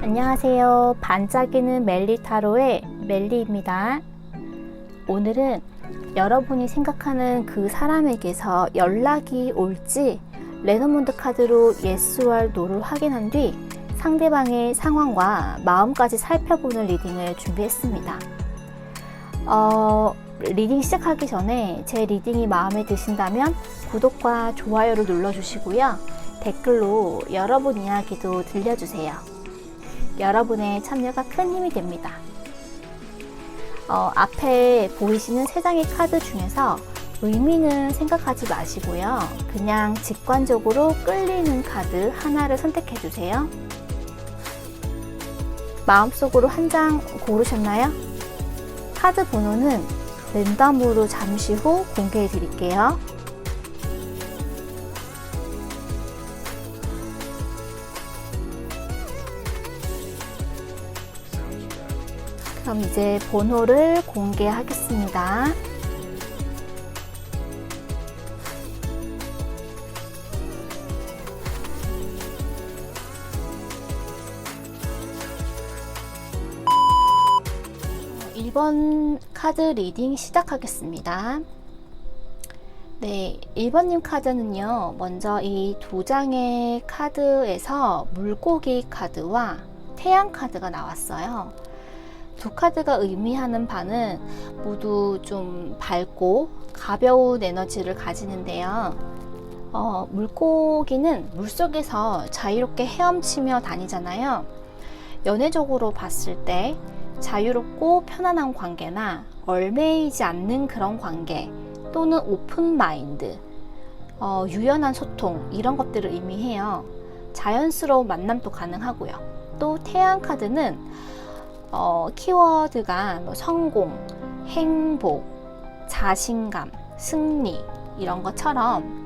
안녕하세요. 반짝이는 멜리타로의 멜리입니다. 오늘은 여러분이 생각하는 그 사람에게서 연락이 올지 레노몬드 카드로 예스와 노를 확인한 뒤 상대방의 상황과 마음까지 살펴보는 리딩을 준비했습니다. 리딩 시작하기 전에 제 리딩이 마음에 드신다면 구독과 좋아요를 눌러주시고요. 댓글로 여러분 이야기도 들려주세요. 여러분의 참여가 큰 힘이 됩니다. 앞에 보이시는 세 장의 카드 중에서 의미는 생각하지 마시고요. 그냥 직관적으로 끌리는 카드 하나를 선택해 주세요. 마음속으로 한 장 고르셨나요? 카드 번호는 랜덤으로 잠시 후 공개해 드릴게요. 그럼 이제 번호를 공개하겠습니다. (1번) 카드 리딩 시작하겠습니다. 네, 1번님 카드는요, 먼저 이 두 장의 카드에서 물고기 카드와 태양 카드가 나왔어요. 두 카드가 의미하는 바는 모두 좀 밝고 가벼운 에너지를 가지는데요. 물고기는 물속에서 자유롭게 헤엄치며 다니잖아요. 연애적으로 봤을 때 자유롭고 편안한 관계나 얽매이지 않는 그런 관계 또는 오픈 마인드, 유연한 소통 이런 것들을 의미해요. 자연스러운 만남도 가능하고요. 또 태양 카드는 키워드가 성공, 행복, 자신감, 승리 이런 것처럼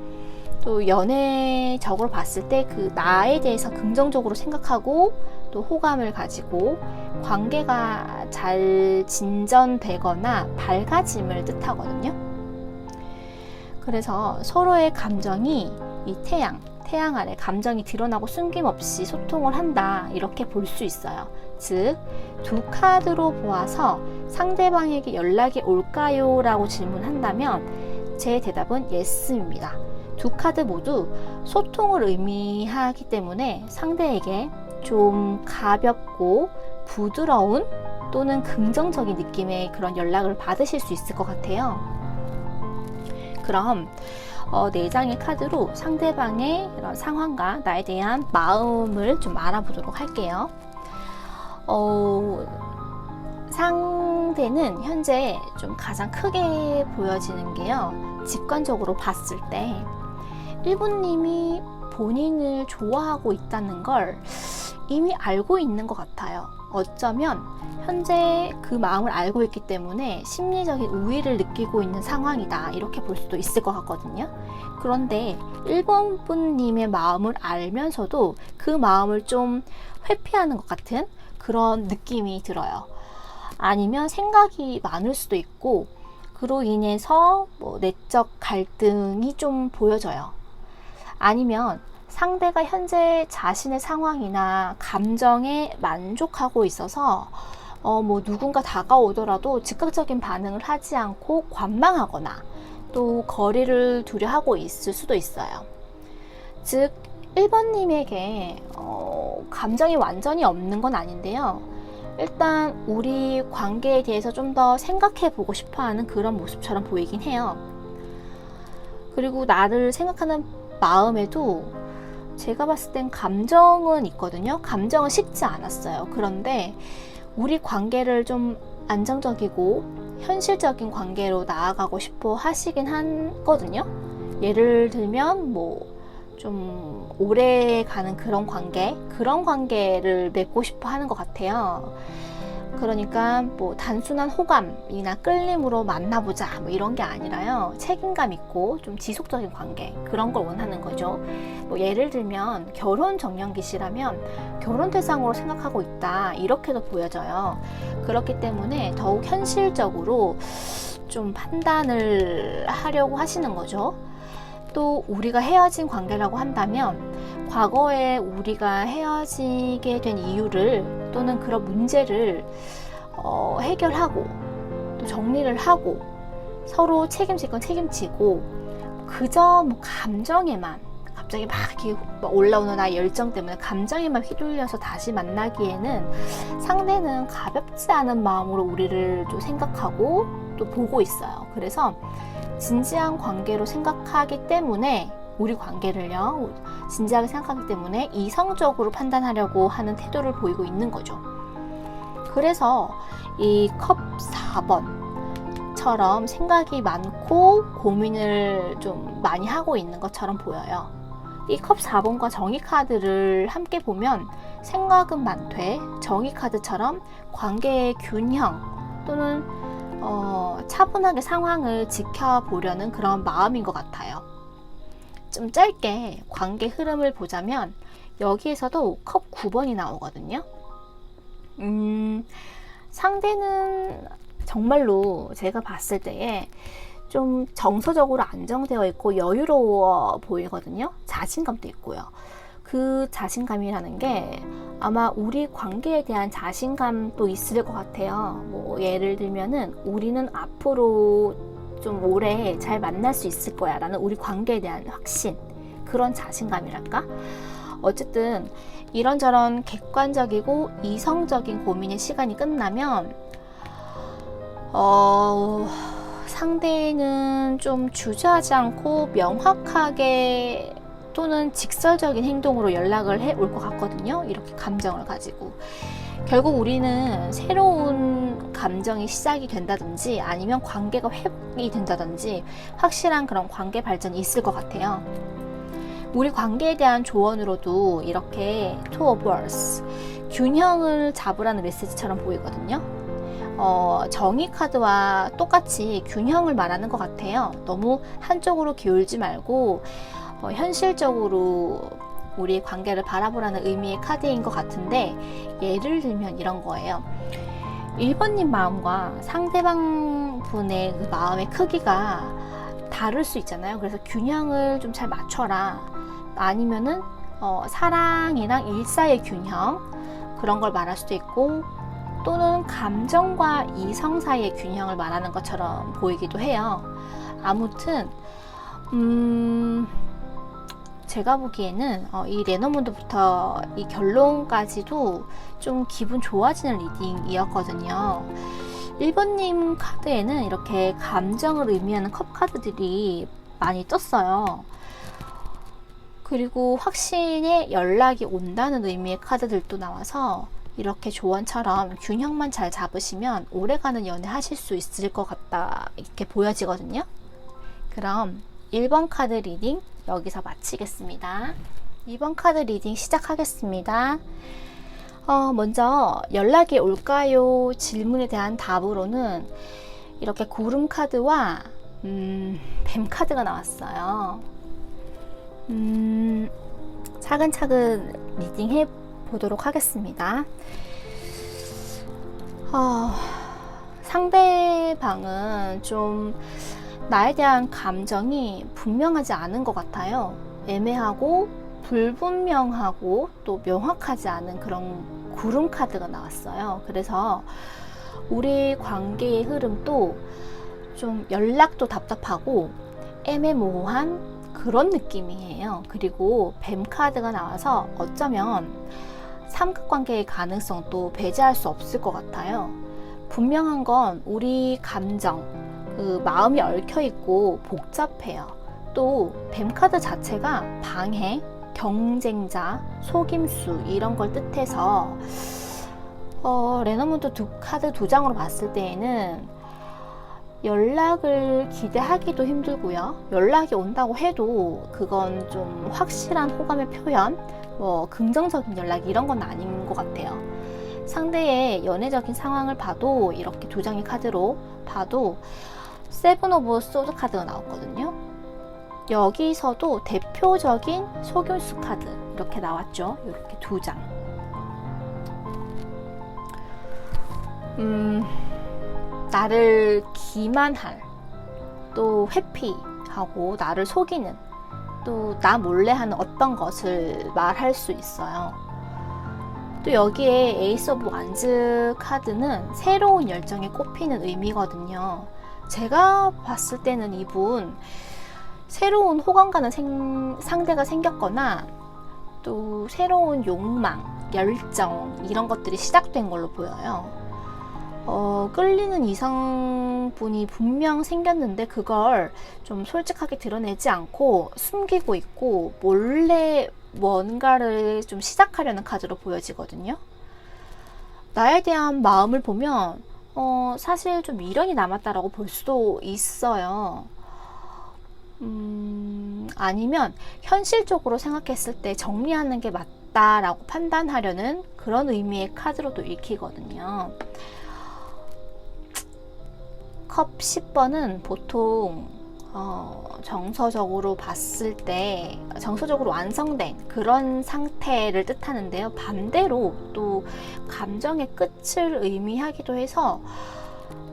또 연애적으로 봤을 때 그 나에 대해서 긍정적으로 생각하고 또 호감을 가지고 관계가 잘 진전되거나 밝아짐을 뜻하거든요. 그래서 서로의 감정이 이 태양 아래 감정이 드러나고 숨김없이 소통을 한다 이렇게 볼 수 있어요. 즉, 두 카드로 보아서 상대방에게 연락이 올까요? 라고 질문한다면 제 대답은 예스입니다. 두 카드 모두 소통을 의미하기 때문에 상대에게 좀 가볍고 부드러운 또는 긍정적인 느낌의 그런 연락을 받으실 수 있을 것 같아요. 그럼 네 장의 카드로 상대방의 이런 상황과 나에 대한 마음을 좀 알아보도록 할게요. 상대는 현재 좀 가장 크게 보여지는 게요. 직관적으로 봤을 때 1번님이 본인을 좋아하고 있다는 걸 이미 알고 있는 것 같아요. 어쩌면 현재 그 마음을 알고 있기 때문에 심리적인 우위를 느끼고 있는 상황이다 이렇게 볼 수도 있을 것 같거든요. 그런데 1번 분님의 마음을 알면서도 그 마음을 좀 회피하는 것 같은 그런 느낌이 들어요. 아니면 생각이 많을 수도 있고 그로 인해서 내적 갈등이 좀 보여져요. 아니면 상대가 현재 자신의 상황이나 감정에 만족하고 있어서 누군가 다가오더라도 즉각적인 반응을 하지 않고 관망하거나 또 거리를 두려 하고 있을 수도 있어요. 즉 1번님에게 감정이 완전히 없는 건 아닌데요. 일단 우리 관계에 대해서 좀 더 생각해 보고 싶어하는 그런 모습처럼 보이긴 해요. 그리고 나를 생각하는 마음에도 제가 봤을 땐 감정은 있거든요. 감정은 식지 않았어요. 그런데 우리 관계를 좀 안정적이고 현실적인 관계로 나아가고 싶어 하시긴 하거든요. 예를 들면 좀 오래 가는 그런 관계를 맺고 싶어 하는 것 같아요. 그러니까 단순한 호감이나 끌림으로 만나보자 이런 게 아니라요. 책임감 있고 좀 지속적인 관계 그런 걸 원하는 거죠. 예를 들면 결혼 정년기시라면 결혼 대상으로 생각하고 있다 이렇게도 보여져요. 그렇기 때문에 더욱 현실적으로 좀 판단을 하려고 하시는 거죠. 또 우리가 헤어진 관계라고 한다면 과거에 우리가 헤어지게 된 이유를 또는 그런 문제를 해결하고 또 정리를 하고 서로 책임질 건 책임지고 그저 뭐 감정에만 갑자기 막 이렇게 올라오는 나의 열정 때문에 감정에만 휘둘려서 다시 만나기에는 상대는 가볍지 않은 마음으로 우리를 좀 생각하고 또 보고 있어요. 그래서 진지한 관계로 생각하기 때문에 우리 관계를요 진지하게 생각하기 때문에 이성적으로 판단하려고 하는 태도를 보이고 있는 거죠. 그래서 이 컵 4번처럼 생각이 많고 고민을 좀 많이 하고 있는 것처럼 보여요. 이 컵 4번과 정의 카드를 함께 보면 생각은 많되 정의 카드처럼 관계의 균형 또는 차분하게 상황을 지켜보려는 그런 마음인 것 같아요. 좀 짧게 관계 흐름을 보자면 여기에서도 컵 9번이 나오거든요. 상대는 정말로 제가 봤을 때에 좀 정서적으로 안정되어 있고 여유로워 보이거든요. 자신감도 있고요. 그 자신감이라는 게 아마 우리 관계에 대한 자신감도 있을 것 같아요. 뭐 예를 들면은 우리는 앞으로 좀 오래 잘 만날 수 있을 거야 라는 우리 관계에 대한 확신, 그런 자신감이랄까? 어쨌든 이런저런 객관적이고 이성적인 고민의 시간이 끝나면 상대는 좀 주저하지 않고 명확하게 또는 직설적인 행동으로 연락을 해 올 것 같거든요. 이렇게 감정을 가지고 결국 우리는 새로운 감정이 시작이 된다든지 아니면 관계가 회복이 된다든지 확실한 그런 관계 발전이 있을 것 같아요. 우리 관계에 대한 조언으로도 이렇게 Two of Wands, 균형을 잡으라는 메시지처럼 보이거든요. 정의 카드와 똑같이 균형을 말하는 것 같아요. 너무 한쪽으로 기울지 말고 현실적으로 우리의 관계를 바라보라는 의미의 카드인 것 같은데, 예를 들면 이런 거예요. 1번님 마음과 상대방 분의 그 마음의 크기가 다를 수 있잖아요. 그래서 균형을 좀 잘 맞춰라. 아니면은 사랑이랑 일사의 균형, 그런 걸 말할 수도 있고, 또는 감정과 이성 사이의 균형을 말하는 것처럼 보이기도 해요. 아무튼 제가 보기에는 이 레너문드부터 이 결론까지도 좀 기분 좋아지는 리딩이었거든요. 1번님 카드에는 이렇게 감정을 의미하는 컵 카드들이 많이 떴어요. 그리고 확신의 연락이 온다는 의미의 카드들도 나와서 이렇게 조언처럼 균형만 잘 잡으시면 오래가는 연애 하실 수 있을 것 같다, 이렇게 보여지거든요. 그럼 1번 카드 리딩 여기서 마치겠습니다. 2번 카드 리딩 시작하겠습니다. 먼저 연락이 올까요? 질문에 대한 답으로는 이렇게 구름 카드와 뱀 카드가 나왔어요. 차근차근 리딩 해 보도록 하겠습니다. 상대방은 좀 나에 대한 감정이 분명하지 않은 것 같아요. 애매하고 불분명하고 또 명확하지 않은 그런 구름 카드가 나왔어요. 그래서 우리 관계의 흐름도 좀 연락도 답답하고 애매모호한 그런 느낌이에요. 그리고 뱀 카드가 나와서 어쩌면 삼각관계의 가능성도 배제할 수 없을 것 같아요. 분명한 건 우리 감정, 그 마음이 얽혀있고 복잡해요. 또 뱀 카드 자체가 방해, 경쟁자, 속임수 이런 걸 뜻해서 레너문드 카드 두 장으로 봤을 때에는 연락을 기대하기도 힘들고요. 연락이 온다고 해도 그건 좀 확실한 호감의 표현, 긍정적인 연락 이런 건 아닌 것 같아요. 상대의 연애적인 상황을 봐도 이렇게 두 장의 카드로 봐도 세븐 오브 소드 카드가 나왔거든요. 여기서도 대표적인 속임수 카드 이렇게 나왔죠. 이렇게 두 장. 나를 기만할, 또 회피하고 나를 속이는 또 나 몰래 하는 어떤 것을 말할 수 있어요. 또 여기에 에이스 오브 완즈 카드는 새로운 열정에 꼽히는 의미거든요. 제가 봤을 때는 이분 새로운 호감 가는 상대가 생겼거나 또 새로운 욕망, 열정 이런 것들이 시작된 걸로 보여요. 끌리는 이성분이 분명 생겼는데 그걸 좀 솔직하게 드러내지 않고 숨기고 있고 몰래 뭔가를 좀 시작하려는 카드로 보여지거든요. 나에 대한 마음을 보면 사실 좀 미련이 남았다라고 볼 수도 있어요. 아니면 현실적으로 생각했을 때 정리하는 게 맞다라고 판단하려는 그런 의미의 카드로도 읽히거든요. 컵 10번은 보통 정서적으로 봤을 때 정서적으로 완성된 그런 상태를 뜻하는데요. 반대로 또 감정의 끝을 의미하기도 해서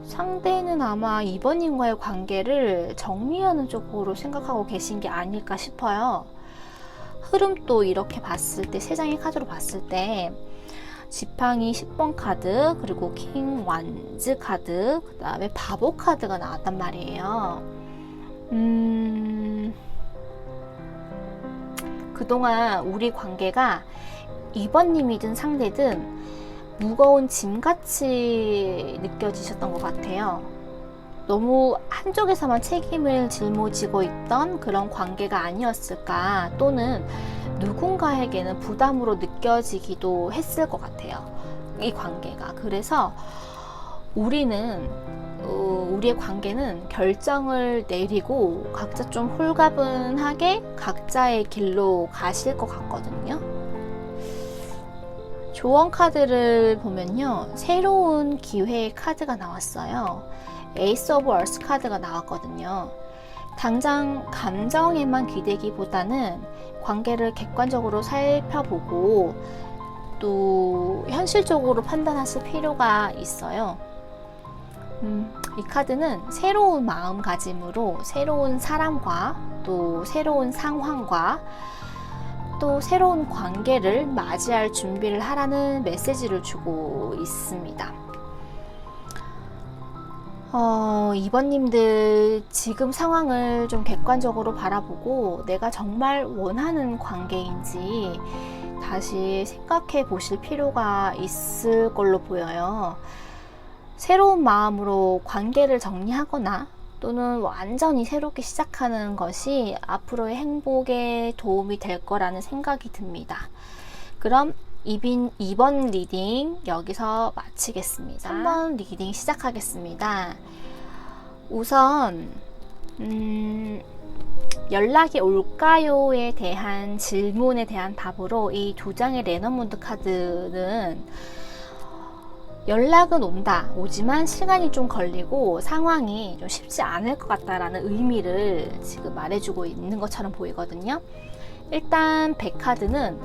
상대는 아마 이번님과의 관계를 정리하는 쪽으로 생각하고 계신 게 아닐까 싶어요. 흐름도 이렇게 봤을 때, 세 장의 카드로 봤을 때 지팡이 10번 카드, 그리고 킹 완즈 카드, 그 다음에 바보 카드가 나왔단 말이에요. 그동안 우리 관계가 이번님이든 상대든 무거운 짐같이 느껴지셨던 것 같아요. 너무 한쪽에서만 책임을 짊어지고 있던 그런 관계가 아니었을까, 또는 누군가에게는 부담으로 느껴지기도 했을 것 같아요, 이 관계가. 그래서 우리의 관계는 결정을 내리고 각자 좀 홀가분하게 각자의 길로 가실 것 같거든요. 조언 카드를 보면요, 새로운 기회의 카드가 나왔어요. 에이스 오브 얼스 카드가 나왔거든요. 당장 감정에만 기대기보다는 관계를 객관적으로 살펴보고 또 현실적으로 판단하실 필요가 있어요. 이 카드는 새로운 마음가짐으로 새로운 사람과 또 새로운 상황과 또 새로운 관계를 맞이할 준비를 하라는 메시지를 주고 있습니다. 이번님들 지금 상황을 좀 객관적으로 바라보고 내가 정말 원하는 관계인지 다시 생각해 보실 필요가 있을 걸로 보여요. 새로운 마음으로 관계를 정리하거나 또는 완전히 새롭게 시작하는 것이 앞으로의 행복에 도움이 될 거라는 생각이 듭니다. 그럼 2번 리딩 여기서 마치겠습니다. 3번 리딩 시작하겠습니다. 우선 연락이 올까요에 대한 질문에 대한 답으로 이 두 장의 레너문드 카드는 연락은 오지만 시간이 좀 걸리고 상황이 좀 쉽지 않을 것 같다라는 의미를 지금 말해주고 있는 것처럼 보이거든요. 일단 100카드는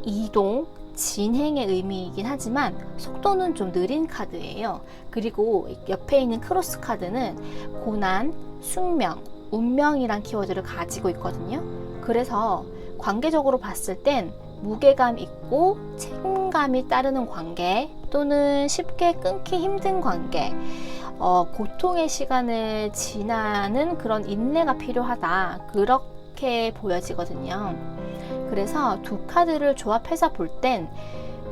이동, 진행의 의미이긴 하지만 속도는 좀 느린 카드예요. 그리고 옆에 있는 크로스 카드는 고난, 숙명, 운명이란 키워드를 가지고 있거든요. 그래서 관계적으로 봤을 땐 무게감 있고 책임감이 따르는 관계, 또는 쉽게 끊기 힘든 관계, 고통의 시간을 지나는 그런 인내가 필요하다, 그렇게 보여지거든요. 그래서 두 카드를 조합해서 볼 땐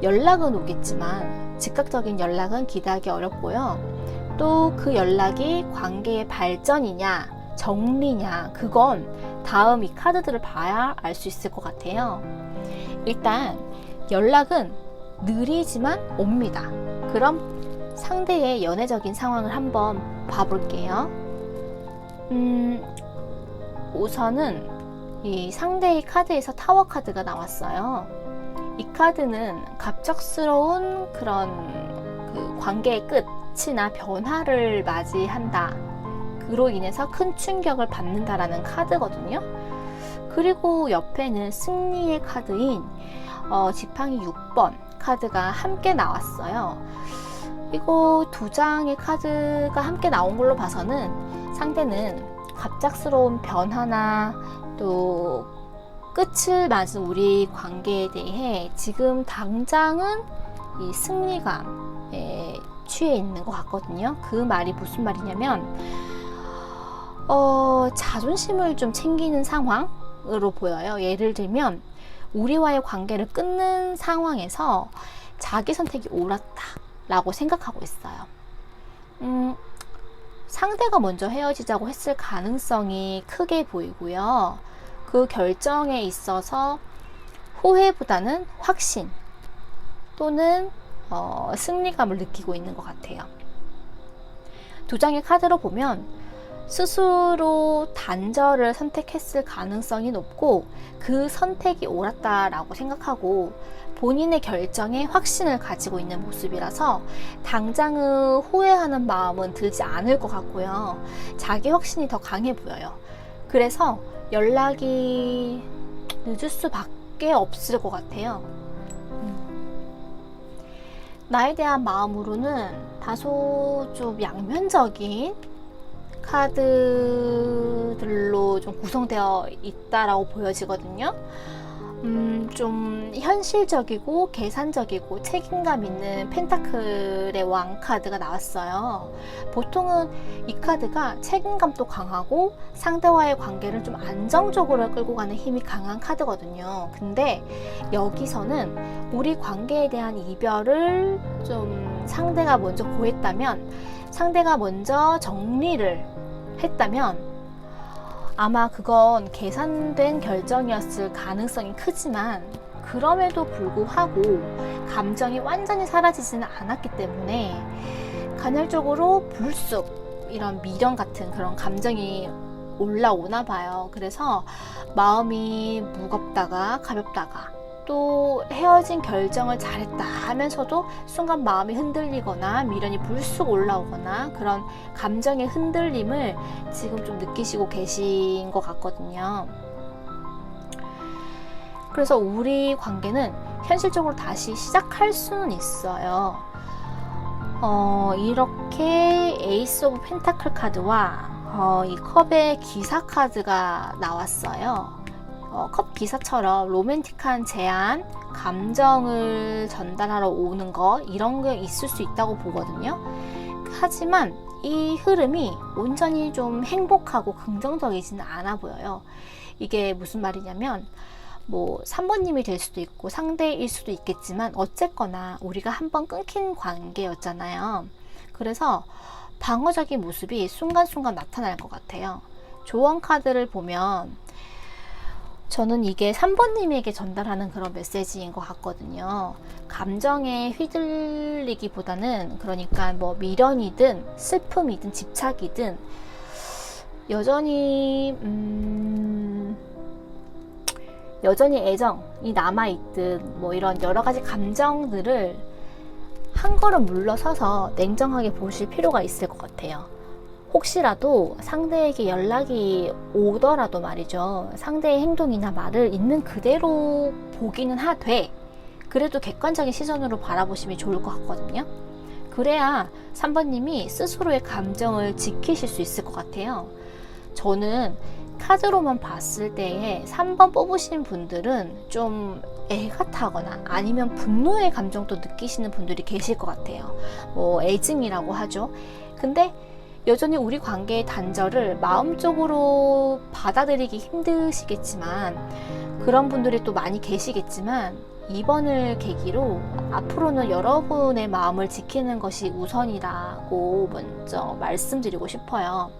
연락은 오겠지만 즉각적인 연락은 기대하기 어렵고요. 또 그 연락이 관계의 발전이냐 정리냐, 그건 다음 이 카드들을 봐야 알 수 있을 것 같아요. 일단 연락은 느리지만 옵니다. 그럼 상대의 연애적인 상황을 한번 봐볼게요. 우선은 이 상대의 카드에서 타워 카드가 나왔어요. 이 카드는 갑작스러운 그런 그 관계의 끝이나 변화를 맞이한다, 그로 인해서 큰 충격을 받는다라는 카드거든요. 그리고 옆에는 승리의 카드인 지팡이 6번 카드가 함께 나왔어요. 이거 두 장의 카드가 함께 나온 걸로 봐서는 상대는 갑작스러운 변화나 또 끝을 맞은 우리 관계에 대해 지금 당장은 이 승리감에 취해 있는 것 같거든요. 그 말이 무슨 말이냐면 자존심을 좀 챙기는 상황으로 보여요. 예를 들면 우리와의 관계를 끊는 상황에서 자기 선택이 옳았다 라고 생각하고 있어요. 상대가 먼저 헤어지자고 했을 가능성이 크게 보이고요. 그 결정에 있어서 후회보다는 확신 또는 승리감을 느끼고 있는 것 같아요. 두 장의 카드로 보면 스스로 단절을 선택했을 가능성이 높고 그 선택이 옳았다라고 생각하고 본인의 결정에 확신을 가지고 있는 모습이라서 당장은 후회하는 마음은 들지 않을 것 같고요. 자기 확신이 더 강해 보여요. 그래서 연락이 늦을 수밖에 없을 것 같아요. 나에 대한 마음으로는 다소 좀 양면적인 카드들로 좀 구성되어 있다라고 보여지거든요. 좀 현실적이고 계산적이고 책임감 있는 펜타클의 왕 카드가 나왔어요. 보통은 이 카드가 책임감도 강하고 상대와의 관계를 좀 안정적으로 끌고 가는 힘이 강한 카드거든요. 근데 여기서는 우리 관계에 대한 이별을 좀 상대가 먼저 고했다면, 상대가 먼저 정리를 했다면 아마 그건 계산된 결정이었을 가능성이 크지만 그럼에도 불구하고 감정이 완전히 사라지지는 않았기 때문에 간헐적으로 불쑥 이런 미련 같은 그런 감정이 올라오나 봐요. 그래서 마음이 무겁다가 가볍다가 또 헤어진 결정을 잘했다 하면서도 순간 마음이 흔들리거나 미련이 불쑥 올라오거나 그런 감정의 흔들림을 지금 좀 느끼시고 계신 것 같거든요. 그래서 우리 관계는 현실적으로 다시 시작할 수는 있어요. 이렇게 에이스 오브 펜타클 카드와 이 컵의 기사 카드가 나왔어요. 컵 기사처럼 로맨틱한 제안, 감정을 전달하러 오는 거 이런 게 있을 수 있다고 보거든요. 하지만 이 흐름이 온전히 좀 행복하고 긍정적이지는 않아 보여요. 이게 무슨 말이냐면 3번님이 될 수도 있고 상대일 수도 있겠지만 어쨌거나 우리가 한번 끊긴 관계였잖아요. 그래서 방어적인 모습이 순간순간 나타날 것 같아요. 조언 카드를 보면 저는 이게 3번님에게 전달하는 그런 메시지인 것 같거든요. 감정에 휘둘리기보다는, 그러니까 미련이든 슬픔이든 집착이든 여전히 애정이 남아있든 이런 여러 가지 감정들을 한 걸음 물러서서 냉정하게 보실 필요가 있을 것 같아요. 혹시라도 상대에게 연락이 오더라도 말이죠. 상대의 행동이나 말을 있는 그대로 보기는 하되 그래도 객관적인 시선으로 바라보시면 좋을 것 같거든요. 그래야 3번님이 스스로의 감정을 지키실 수 있을 것 같아요. 저는 카드로만 봤을 때에 3번 뽑으신 분들은 좀 애가 타거나 아니면 분노의 감정도 느끼시는 분들이 계실 것 같아요. 애증이라고 하죠. 근데 여전히 우리 관계의 단절을 마음적으로 받아들이기 힘드시겠지만 그런 분들이 또 많이 계시겠지만 이번을 계기로 앞으로는 여러분의 마음을 지키는 것이 우선이라고 먼저 말씀드리고 싶어요.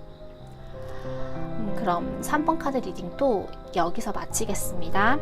그럼 3번 카드 리딩도 여기서 마치겠습니다.